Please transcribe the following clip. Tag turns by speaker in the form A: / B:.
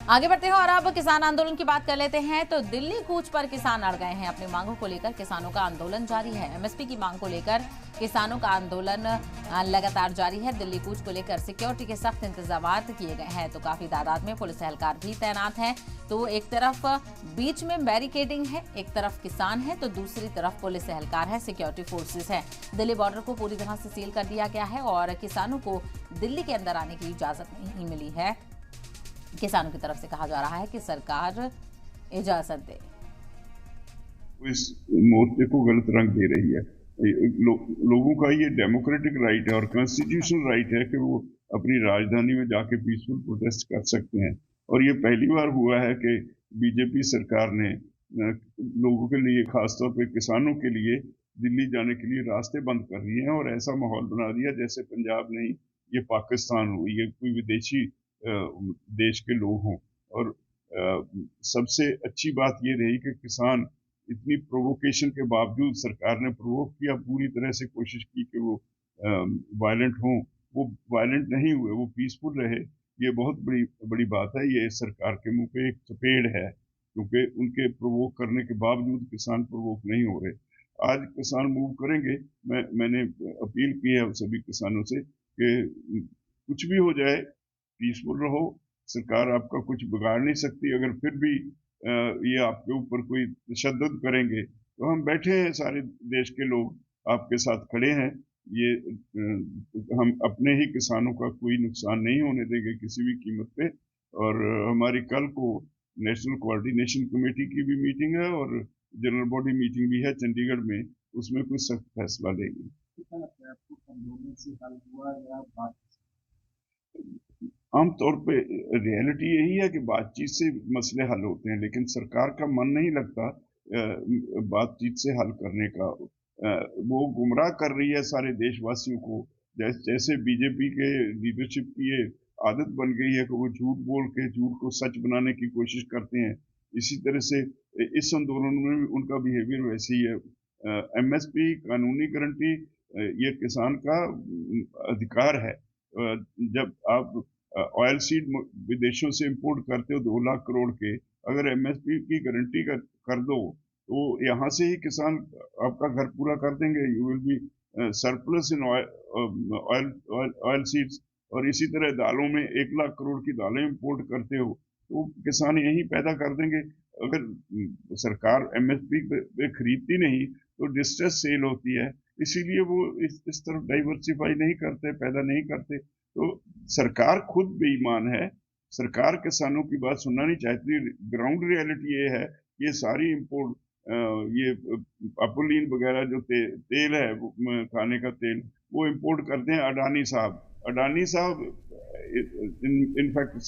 A: आगे बढ़ते हैं और अब किसान आंदोलन की बात कर लेते हैं। तो दिल्ली कूच पर किसान अड़ गए हैं। अपनी मांगों को लेकर किसानों का आंदोलन जारी है। एमएसपी की मांग को लेकर किसानों का आंदोलन लगातार जारी है। दिल्ली कूच को लेकर सिक्योरिटी के सख्त इंतजाम किए गए हैं। तो काफी तादाद में पुलिस एहलकार भी तैनात हैं। तो एक तरफ बीच में बैरिकेडिंग है, एक तरफ किसान है, तो दूसरी तरफ पुलिस एहलकार है, सिक्योरिटी फोर्सेस है। दिल्ली बॉर्डर को पूरी तरह से सील कर दिया गया है और किसानों को दिल्ली के अंदर आने की इजाजत नहीं मिली है। किसानों की तरफ से कहा जा रहा है कि सरकार इजाजत दे।
B: इस मोर्चे को गलत रंग दे रही है। लोगों का ये डेमोक्रेटिक राइट है और कॉन्स्टिट्यूशनल राइट है कि वो अपनी राजधानी में जाके पीसफुल प्रोटेस्ट कर सकते हैं। और ये पहली बार हुआ है कि बीजेपी सरकार ने लोगों के लिए, खासतौर पे किसानों के लिए, दिल्ली जाने के लिए रास्ते बंद कर दिए हैं और ऐसा माहौल बना दिया जैसे पंजाब नहीं, ये पाकिस्तान हो, ये कोई विदेशी देश के लोग हों। और सबसे अच्छी बात ये रही कि किसान इतनी प्रोवोकेशन के बावजूद, सरकार ने प्रोवोक किया, पूरी तरह से कोशिश की कि वो वायलेंट हों, वो वायलेंट नहीं हुए, वो पीसफुल रहे। ये बहुत बड़ी बड़ी बात है। ये सरकार के मुंह पे एक चपेड़ है, क्योंकि उनके प्रोवोक करने के बावजूद किसान प्रोवोक नहीं हो रहे। आज किसान मूव करेंगे। मैंने अपील की है सभी किसानों से कि कुछ भी हो जाए, पीसफुल रहो। सरकार आपका कुछ बिगाड़ नहीं सकती। अगर फिर भी ये आपके ऊपर कोई तशद्दुद करेंगे तो हम बैठे हैं, सारे देश के लोग आपके साथ खड़े हैं। ये हम अपने ही किसानों का कोई नुकसान नहीं होने देंगे किसी भी कीमत पे। और हमारी कल को नेशनल कोऑर्डिनेशन कमेटी की भी मीटिंग है और जनरल बॉडी मीटिंग भी है चंडीगढ़ में, उसमें कोई सख्त फैसला लेंगे। आमतौर पे रियलिटी यही है कि बातचीत से मसले हल होते हैं, लेकिन सरकार का मन नहीं लगता बातचीत से हल करने का। वो गुमराह कर रही है सारे देशवासियों को। जैसे बीजेपी के लीडरशिप की ये आदत बन गई है कि वो झूठ बोल के झूठ को सच बनाने की कोशिश करते हैं। इसी तरह से इस आंदोलन में भी उनका बिहेवियर वैसे ही है। एमएसपी, कानूनी गारंटी, ये किसान का अधिकार है। जब आप ऑयल सीड विदेशों से इंपोर्ट करते हो 2 लाख करोड़ के, अगर एमएसपी की गारंटी कर दो तो यहाँ से ही किसान आपका घर पूरा कर देंगे। You will be surplus in oil seeds. और इसी तरह दालों में 1 लाख करोड़ की दालें इंपोर्ट करते हो तो किसान यही पैदा कर देंगे। अगर सरकार एमएसपी पे खरीदती नहीं तो डिस्ट्रेस सेल होती है, इसीलिए वो इस तरफ डाइवर्सिफाई नहीं करते, पैदा नहीं करते। तो सरकार खुद बेईमान है। सरकार किसानों की बात सुनना नहीं चाहती। ग्राउंड रियलिटी ये है, ये सारी इंपोर्ट, ये अपोलिन वगैरह जो तेल है, खाने का तेल, वो इंपोर्ट करते हैं अडानी साहब। अडानी साहब इनफैक्ट